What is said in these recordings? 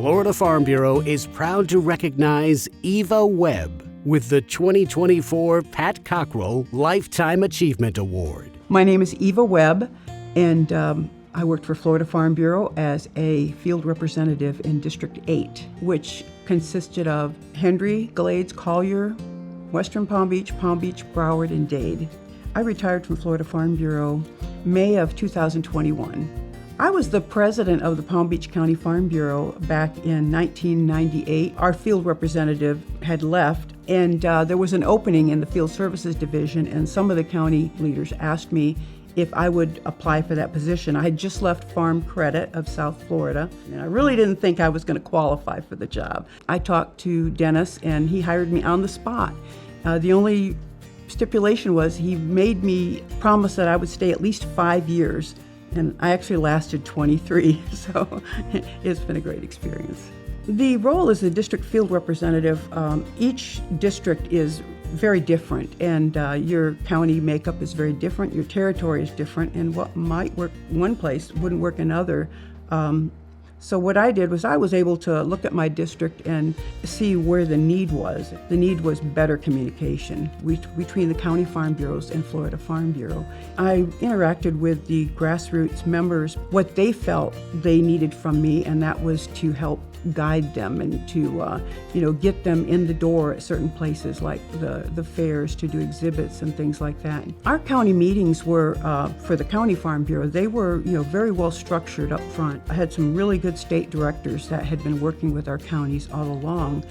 Florida Farm Bureau is proud to recognize Eva Webb with the 2024 Pat Cockrell Lifetime Achievement Award. My name is Eva Webb, and I worked for Florida Farm Bureau as a field representative in District 8, which consisted of Hendry, Glades, Collier, Western Palm Beach, Broward, and Dade. I retired from Florida Farm Bureau May of 2021. I was the president of the Palm Beach County Farm Bureau back in 1998. Our field representative had left, and there was an opening in the Field Services Division, and some of the county leaders asked me if I would apply for that position. I had just left Farm Credit of South Florida, and I really didn't think I was going to qualify for the job. I talked to Dennis, and he hired me on the spot. The only stipulation was he made me promise that I would stay at least 5 years. And I actually lasted 23, so it's been a great experience. The role as a district field representative, each district is very different, and your county makeup is very different, your territory is different, and what might work one place wouldn't work another. So what I did was I was able to look at my district and see where the need was. The need was better communication between the county farm bureaus and Florida Farm Bureau. I interacted with the grassroots members, what they felt they needed from me, and that was to help guide them and to get them in the door at certain places like the fairs, to do exhibits and things like that. Our county meetings were, for the County Farm Bureau, they were very well structured up front. I had some really good state directors that had been working with our counties all along.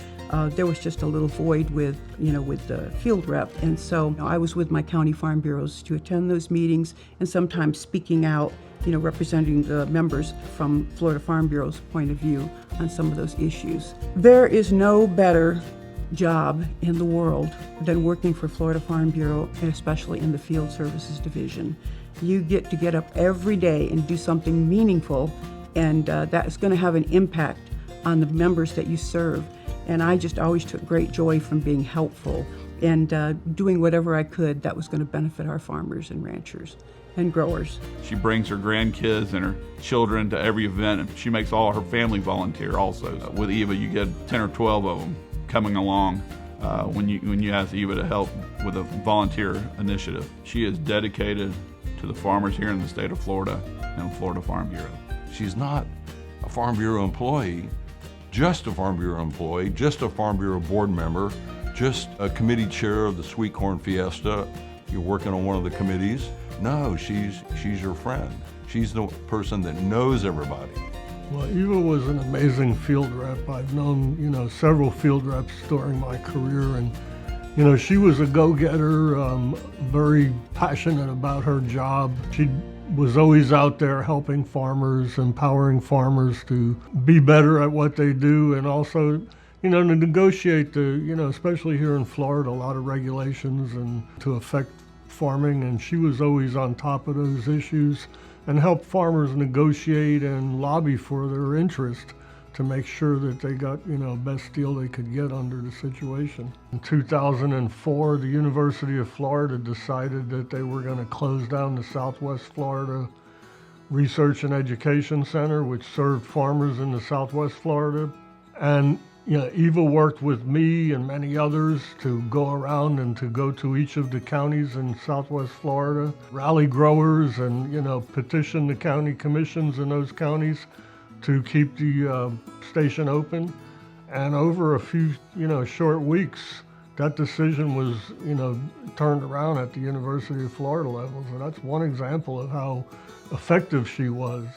There was just a little void with the field rep, and so I was with my county farm bureaus to attend those meetings and sometimes speaking out, representing the members from Florida Farm Bureau's point of view on some of those issues. There is no better job in the world than working for Florida Farm Bureau, and especially in the Field Services Division. You get up every day and do something meaningful, and that is going to have an impact on the members that you serve. And I just always took great joy from being helpful and doing whatever I could that was going to benefit our farmers and ranchers and growers. She brings her grandkids and her children to every event, and she makes all her family volunteer also. With Eva, you get 10 or 12 of them coming along when you ask Eva to help with a volunteer initiative. She is dedicated to the farmers here in the state of Florida and Florida Farm Bureau. She's not a Farm Bureau employee, just a Farm Bureau employee, just a Farm Bureau board member, just a committee chair of the Sweet Corn Fiesta. You're working on one of the committees. No, she's your friend. She's the person that knows everybody. Well, Eva was an amazing field rep. I've known, several field reps during my career, and, she was a go-getter, very passionate about her job. She was always out there helping farmers, empowering farmers to be better at what they do, and also, to negotiate especially here in Florida, a lot of regulations and to affect farming, and she was always on top of those issues and helped farmers negotiate and lobby for their interest to make sure that they got, best deal they could get under the situation. In 2004, the University of Florida decided that they were going to close down the Southwest Florida Research and Education Center, which served farmers in the Southwest Florida. And Eva worked with me and many others to go around and to go to each of the counties in Southwest Florida, rally growers and, petition the county commissions in those counties to keep the station open. And over a few, short weeks, that decision was, turned around at the University of Florida level. So that's one example of how effective she was.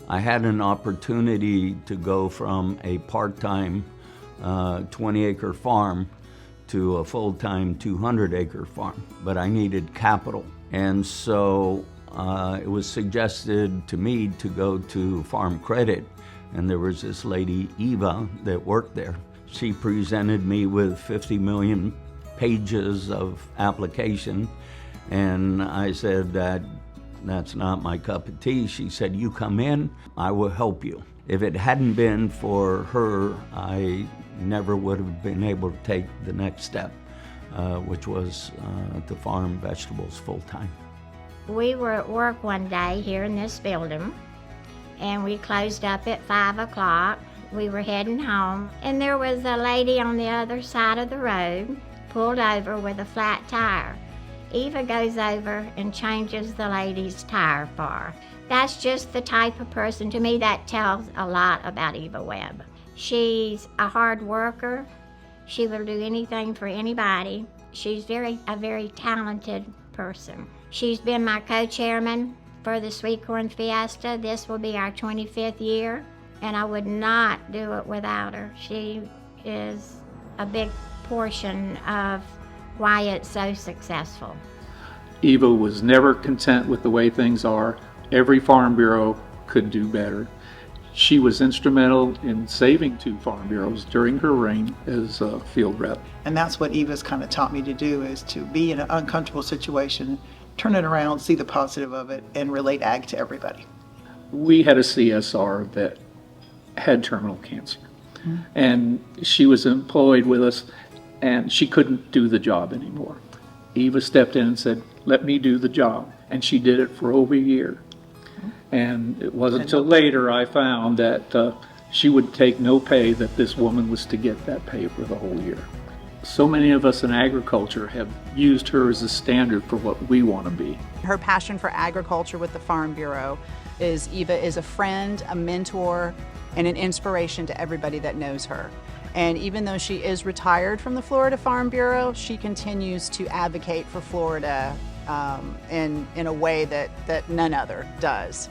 I had an opportunity to go from a part-time 20-acre farm to a full-time 200-acre farm, but I needed capital. And so it was suggested to me to go to Farm Credit, and there was this lady, Eva, that worked there. She presented me with 50 million pages of application, and I said that's not my cup of tea. She said, "You come in, I will help you." If it hadn't been for her, I never would have been able to take the next step, which was to farm vegetables full-time. We were at work one day here in this building, and we closed up at 5 o'clock. we were heading home, and there was a lady on the other side of the road, pulled over with a flat tire. Eva goes over and changes the lady's tire for her. That's just the type of person, to me, that tells a lot about Eva Webb. She's a hard worker. She will do anything for anybody. She's a very talented person. She's been my co-chairman for the Sweet Corn Fiesta. This will be our 25th year, and I would not do it without her. She is a big portion of why it's so successful. Eva was never content with the way things are. Every Farm Bureau could do better. She was instrumental in saving 2 Farm Bureaus during her reign as a field rep. And that's what Eva's kind of taught me to do, is to be in an uncomfortable situation, turn it around, see the positive of it, and relate ag to everybody. We had a CSR that had terminal cancer, and she was employed with us, and she couldn't do the job anymore. Eva stepped in and said, "Let me do the job," and she did it for over a year. And it wasn't until later I found that she would take no pay, that this woman was to get that pay for the whole year. So many of us in agriculture have used her as a standard for what we want to be. Her passion for agriculture with the Farm Bureau is Eva is a friend, a mentor, and an inspiration to everybody that knows her. And even though she is retired from the Florida Farm Bureau, she continues to advocate for Florida in a way that none other does.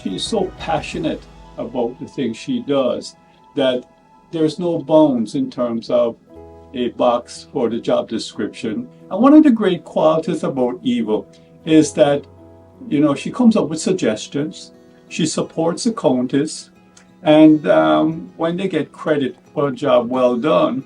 She's so passionate about the things she does that there's no bounds in terms of a box for the job description. And one of the great qualities about Eva is that, she comes up with suggestions, she supports the counties, and when they get credit for a job well done,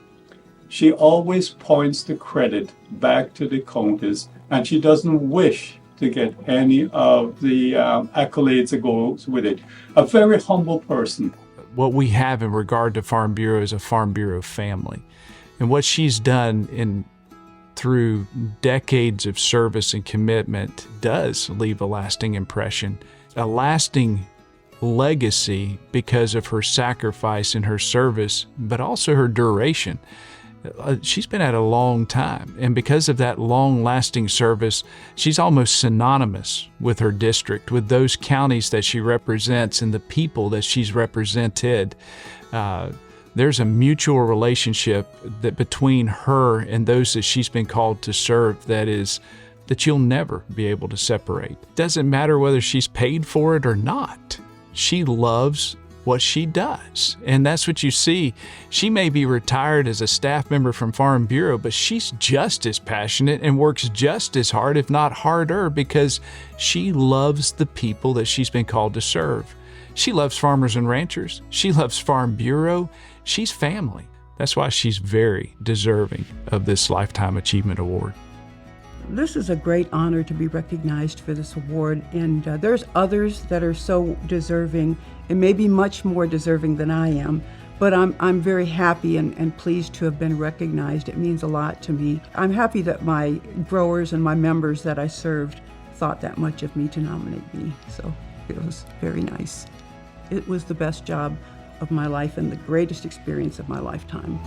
she always points the credit back to the counties, and she doesn't wish to get any of the accolades that goes with it. A very humble person. What we have in regard to Farm Bureau is a Farm Bureau family. And what she's done through decades of service and commitment does leave a lasting impression, a lasting legacy because of her sacrifice and her service, but also her duration. She's been at a long time, and because of that long-lasting service, she's almost synonymous with her district, with those counties that she represents and the people that she's represented. There's a mutual relationship that between her and those that she's been called to serve that you'll never be able to separate. It doesn't matter whether she's paid for it or not. She loves what she does. And that's what you see. She may be retired as a staff member from Farm Bureau, but she's just as passionate and works just as hard, if not harder, because she loves the people that she's been called to serve. She loves farmers and ranchers. She loves Farm Bureau. She's family. That's why she's very deserving of this Lifetime Achievement Award. This is a great honor to be recognized for this award, and there's others that are so deserving, and maybe much more deserving than I am, but I'm very happy and pleased to have been recognized. It means a lot to me. I'm happy that my growers and my members that I served thought that much of me to nominate me, so it was very nice. It was the best job of my life and the greatest experience of my lifetime.